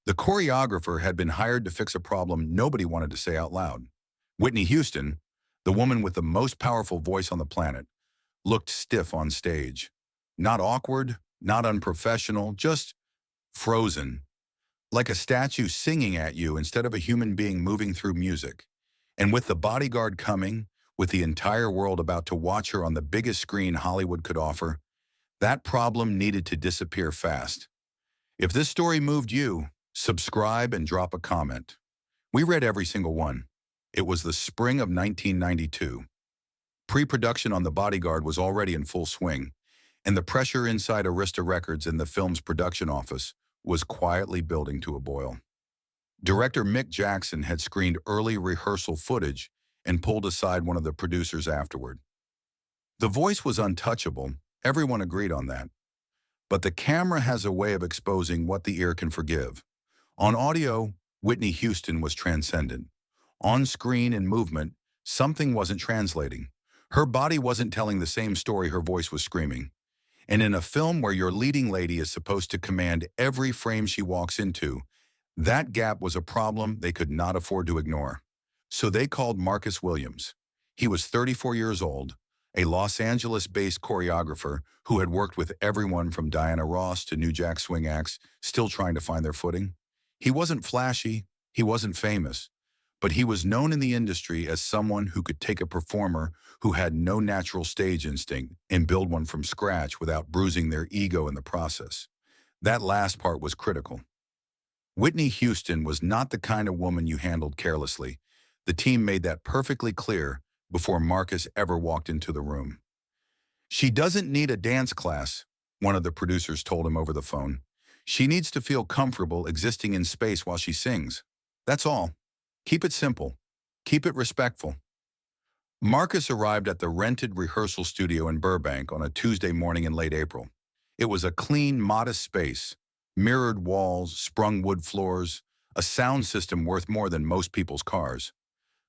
The choreographer had been hired to fix a problem nobody wanted to say out loud. Whitney Houston, the woman with the most powerful voice on the planet, looked stiff on stage. Not awkward, not unprofessional, just frozen, like a statue singing at you instead of a human being moving through music. And with the Bodyguard coming, with the entire world about to watch her on the biggest screen Hollywood could offer, that problem needed to disappear fast. If this story moved you, subscribe and drop a comment. We read every single one. It was the spring of 1992. Pre-production on The Bodyguard was already in full swing, and the pressure inside Arista Records in the film's production office was quietly building to a boil. Director Mick Jackson had screened early rehearsal footage and pulled aside one of the producers afterward. The voice was untouchable, everyone agreed on that. But the camera has a way of exposing what the ear can forgive. On audio, Whitney Houston was transcendent. On screen and movement, something wasn't translating. Her body wasn't telling the same story her voice was screaming. And in a film where your leading lady is supposed to command every frame she walks into, that gap was a problem they could not afford to ignore. So they called Marcus Williams. He was 34 years old, a Los Angeles-based choreographer who had worked with everyone from Diana Ross to New Jack Swing acts, still trying to find their footing. He wasn't flashy, he wasn't famous, but he was known in the industry as someone who could take a performer who had no natural stage instinct and build one from scratch without bruising their ego in the process. That last part was critical. Whitney Houston was not the kind of woman you handled carelessly. The team made that perfectly clear before Marcus ever walked into the room. She doesn't need a dance class, one of the producers told him over the phone. She needs to feel comfortable existing in space while she sings. That's all. Keep it simple. Keep it respectful. Marcus arrived at the rented rehearsal studio in Burbank on a Tuesday morning in late April. It was a clean, modest space, mirrored walls, sprung wood floors, a sound system worth more than most people's cars.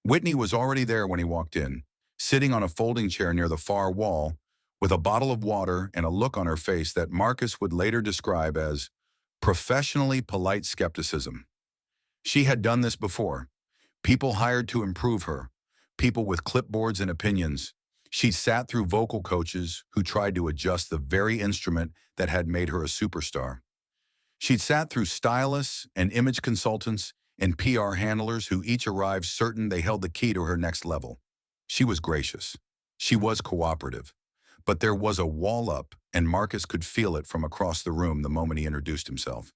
Whitney was already there when he walked in, sitting on a folding chair near the far wall, with a bottle of water and a look on her face that Marcus would later describe as professionally polite skepticism. She had done this before. People hired to improve her, people with clipboards and opinions. She sat through vocal coaches who tried to adjust the very instrument that had made her a superstar. She'd sat through stylists and image consultants and PR handlers who each arrived certain they held the key to her next level. She was gracious. She was cooperative. But there was a wall up, and Marcus could feel it from across the room the moment he introduced himself.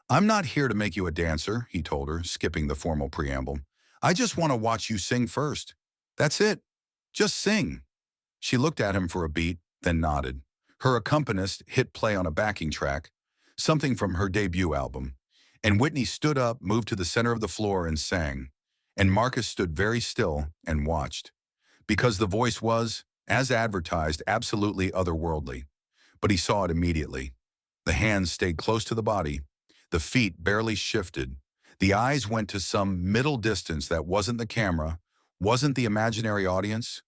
"I'm not here to make you a dancer," he told her, skipping the formal preamble. "I just want to watch you sing first. That's it. Just sing." She looked at him for a beat, then nodded. Her accompanist hit play on a backing track, something from her debut album, and Whitney stood up, moved to the center of the floor, and sang. And Marcus stood very still and watched. Because the voice was, as advertised, absolutely otherworldly. But he saw it immediately. The hands stayed close to the body. The feet barely shifted. The eyes went to some middle distance that wasn't the camera, wasn't the imaginary audience,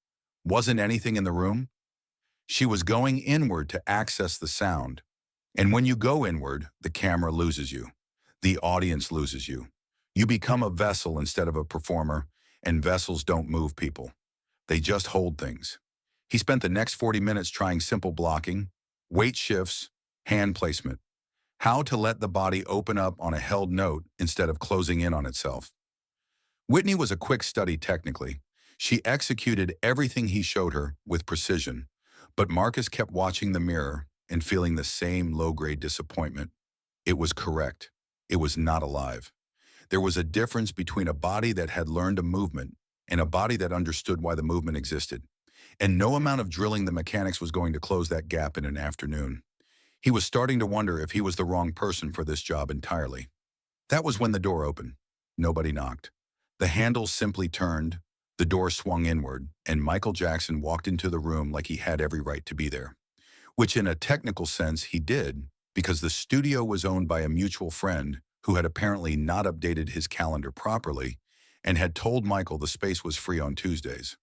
wasn't anything in the room. She was going inward to access the sound. And when you go inward, the camera loses you. The audience loses you. You become a vessel instead of a performer, and vessels don't move people. They just hold things. He spent the next 40 minutes trying simple blocking, weight shifts, hand placement. How to let the body open up on a held note instead of closing in on itself. Whitney was a quick study technically. She executed everything he showed her with precision, but Marcus kept watching the mirror and feeling the same low-grade disappointment. It was correct. It was not alive. There was a difference between a body that had learned a movement and a body that understood why the movement existed. And no amount of drilling the mechanics was going to close that gap in an afternoon. He was starting to wonder if he was the wrong person for this job entirely. That was when the door opened. Nobody knocked. The handle simply turned, the door swung inward, and Michael Jackson walked into the room like he had every right to be there. Which in a technical sense he did, because the studio was owned by a mutual friend who had apparently not updated his calendar properly and had told Michael the space was free on Tuesdays.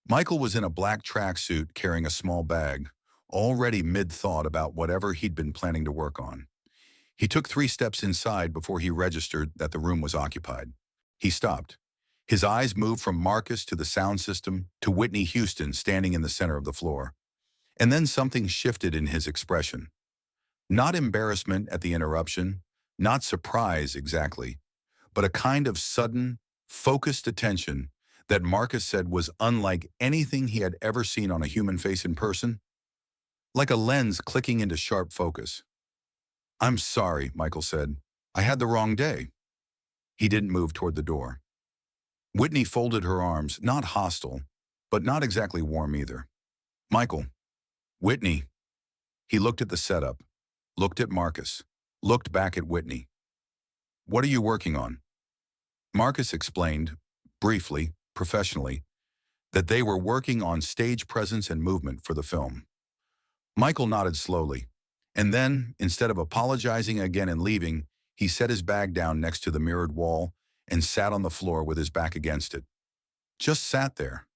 Michael was in a black tracksuit carrying a small bag, already mid-thought about whatever he'd been planning to work on. He took 3 steps inside before he registered that the room was occupied. He stopped. His eyes moved from Marcus to the sound system to Whitney Houston standing in the center of the floor. And then something shifted in his expression. Not embarrassment at the interruption, not surprise exactly, but a kind of sudden, focused attention that Marcus said was unlike anything he had ever seen on a human face in person, like a lens clicking into sharp focus. "I'm sorry," Michael said. "I had the wrong day." He didn't move toward the door. Whitney folded her arms, not hostile, but not exactly warm either. "Michael." "Whitney." He looked at the setup, looked at Marcus, looked back at Whitney. "What are you working on?" Marcus explained, briefly, professionally, that they were working on stage presence and movement for the film. Michael nodded slowly, and then, instead of apologizing again and leaving, he set his bag down next to the mirrored wall and sat on the floor with his back against it. Just sat there,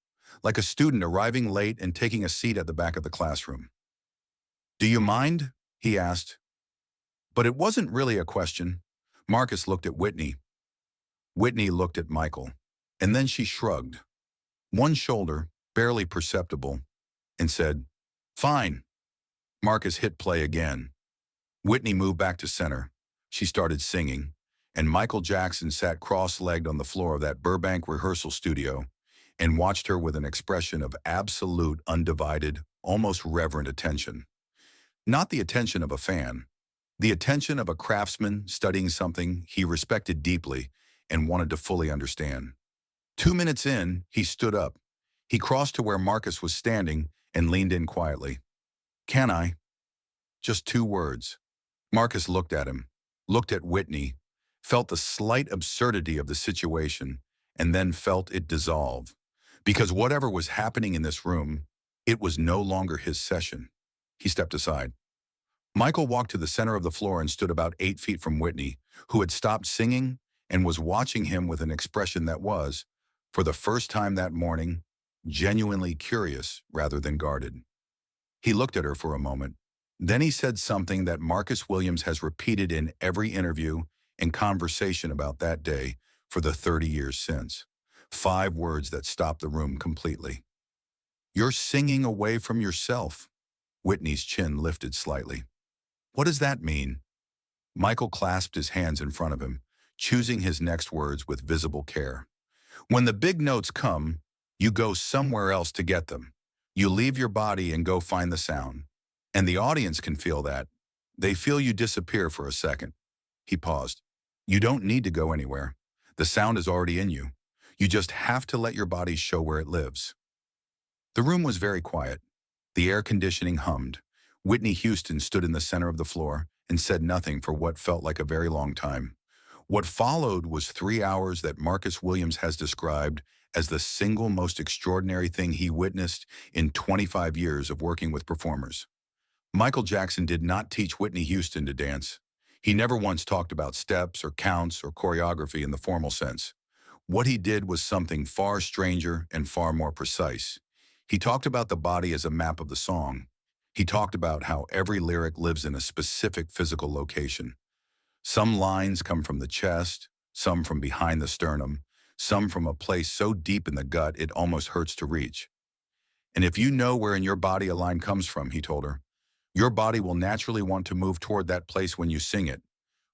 like a student arriving late and taking a seat at the back of the classroom. "Do you mind?" he asked. But it wasn't really a question. Marcus looked at Whitney. Whitney looked at Michael, and then she shrugged, one shoulder, barely perceptible, and said, "Fine." Marcus hit play again. Whitney moved back to center. She started singing, and Michael Jackson sat cross-legged on the floor of that Burbank rehearsal studio and watched her with an expression of absolute, undivided, almost reverent attention. Not the attention of a fan, the attention of a craftsman studying something he respected deeply and wanted to fully understand. 2 minutes in, he stood up. He crossed to where Marcus was standing and leaned in quietly. "Can I?" Just 2 words. Marcus looked at him, looked at Whitney, felt the slight absurdity of the situation, and then felt it dissolve. Because whatever was happening in this room, it was no longer his session. He stepped aside. Michael walked to the center of the floor and stood about 8 feet from Whitney, who had stopped singing and was watching him with an expression that was, for the first time that morning, genuinely curious rather than guarded. He looked at her for a moment. Then he said something that Marcus Williams has repeated in every interview and conversation about that day for the 30 years since. 5 words that stopped the room completely. "You're singing away from yourself." Whitney's chin lifted slightly. "What does that mean?" Michael clasped his hands in front of him, choosing his next words with visible care. "When the big notes come, you go somewhere else to get them. You leave your body and go find the sound. And the audience can feel that. They feel you disappear for a second." He paused. "You don't need to go anywhere. The sound is already in you. You just have to let your body show where it lives." The room was very quiet. The air conditioning hummed. Whitney Houston stood in the center of the floor and said nothing for what felt like a very long time. What followed was 3 hours that Marcus Williams has described as the single most extraordinary thing he witnessed in 25 years of working with performers. Michael Jackson did not teach Whitney Houston to dance. He never once talked about steps or counts or choreography in the formal sense. What he did was something far stranger and far more precise. He talked about the body as a map of the song. He talked about how every lyric lives in a specific physical location. Some lines come from the chest, some from behind the sternum, some from a place so deep in the gut it almost hurts to reach. "And if you know where in your body a line comes from," he told her, "your body will naturally want to move toward that place when you sing it.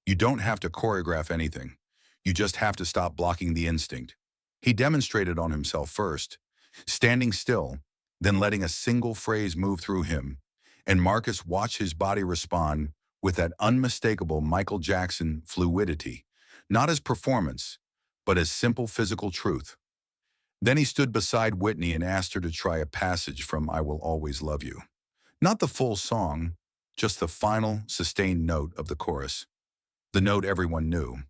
You don't have to choreograph anything. You just have to stop blocking the instinct." He demonstrated on himself first, standing still, then letting a single phrase move through him, and Marcus watched his body respond with that unmistakable Michael Jackson fluidity, not as performance, but as simple physical truth. Then he stood beside Whitney and asked her to try a passage from "I Will Always Love You." Not the full song, just the final, sustained note of the chorus. The note everyone knew.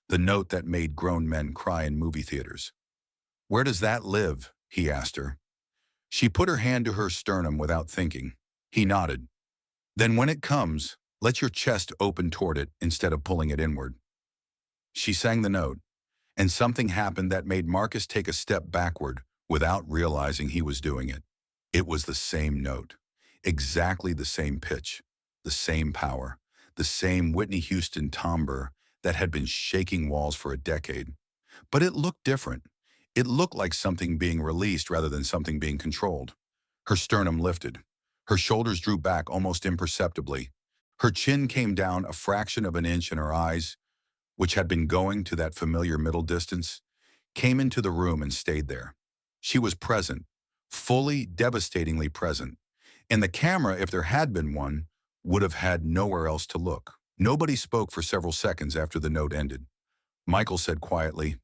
The note that made grown men cry in movie theaters. "Where does that live?" he asked her. She put her hand to her sternum without thinking. He nodded. "Then when it comes, let your chest open toward it instead of pulling it inward." She sang the note, and something happened that made Marcus take a step backward without realizing he was doing it. It was the same note. Exactly the same pitch, the same power, the the same Whitney Houston timbre that had been shaking walls for a decade. But it looked different. It looked like something being released rather than something being controlled. Her sternum lifted. Her shoulders drew back almost imperceptibly. Her chin came down a fraction of an inch, and her eyes, which had been going to that familiar middle distance, came into the room and stayed there. She was present, fully, devastatingly present. And the camera, if there had been one, would have had nowhere else to look. Nobody spoke for several seconds after the note ended. Michael said quietly,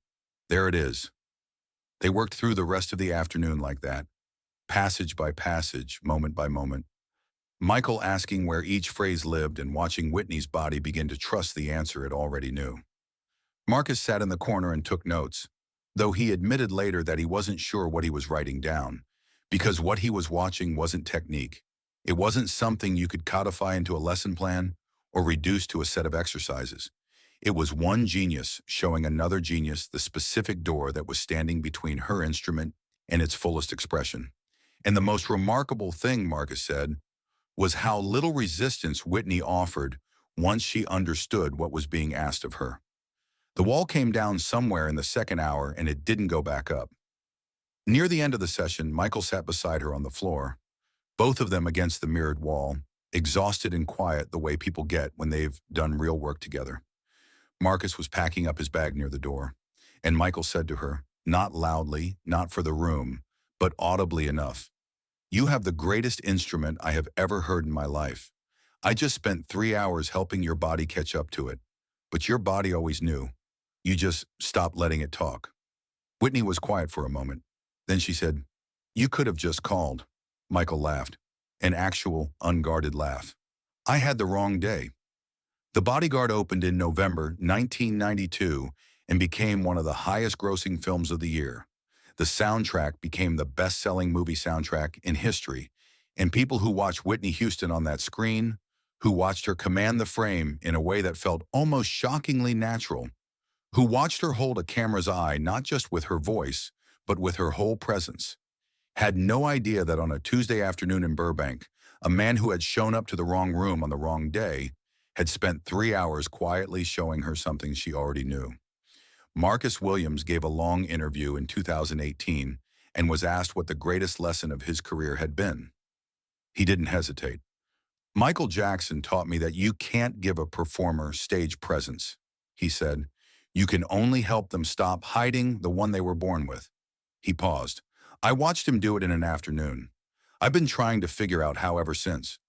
"There it is." They worked through the rest of the afternoon like that, passage by passage, moment by moment. Michael asking where each phrase lived and watching Whitney's body begin to trust the answer it already knew. Marcus sat in the corner and took notes, though he admitted later that he wasn't sure what he was writing down, because what he was watching wasn't technique. It wasn't something you could codify into a lesson plan or reduce to a set of exercises. It was one genius showing another genius the specific door that was standing between her instrument and its fullest expression. And the most remarkable thing, Marcus said, was how little resistance Whitney offered once she understood what was being asked of her. The wall came down somewhere in the second hour, and it didn't go back up. Near the end of the session, Michael sat beside her on the floor, both of them against the mirrored wall, exhausted and quiet the way people get when they've done real work together. Marcus was packing up his bag near the door, and Michael said to her, not loudly, not for the room, but audibly enough, "You have the greatest instrument I have ever heard in my life. I just spent 3 hours helping your body catch up to it, but your body always knew. You just stopped letting it talk." Whitney was quiet for a moment. Then she said, "You could have just called." Michael laughed, an actual, unguarded laugh. "I had the wrong day." The Bodyguard opened in November 1992 and became one of the highest-grossing films of the year. The soundtrack became the best-selling movie soundtrack in history, and people who watched Whitney Houston on that screen, who watched her command the frame in a way that felt almost shockingly natural, who watched her hold a camera's eye not just with her voice, but with her whole presence, had no idea that on a Tuesday afternoon in Burbank, a man who had shown up to the wrong room on the wrong day had spent 3 hours quietly showing her something she already knew. Marcus Williams gave a long interview in 2018 and was asked what the greatest lesson of his career had been. He didn't hesitate. "Michael Jackson taught me that you can't give a performer stage presence," he said. "You can only help them stop hiding the one they were born with." He paused. "I watched him do it in an afternoon. I've been trying to figure out how ever since.